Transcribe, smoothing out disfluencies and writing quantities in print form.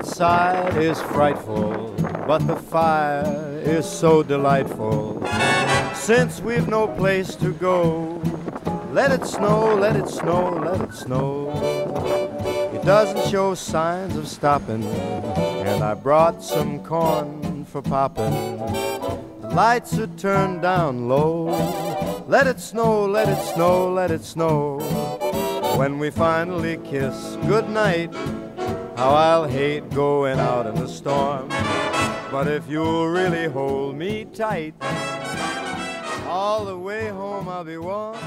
outside is frightful, but the fire is so delightful. Since we've no place to go, let it snow, let it snow, let it snow. It doesn't show signs of stopping, and I brought some corn for popping. The lights are turned down low. Let it snow, let it snow, let it snow. When we finally kiss goodnight, how I'll hate going out in the storm. But if you'll really hold me tight, all the way home I'll be warm.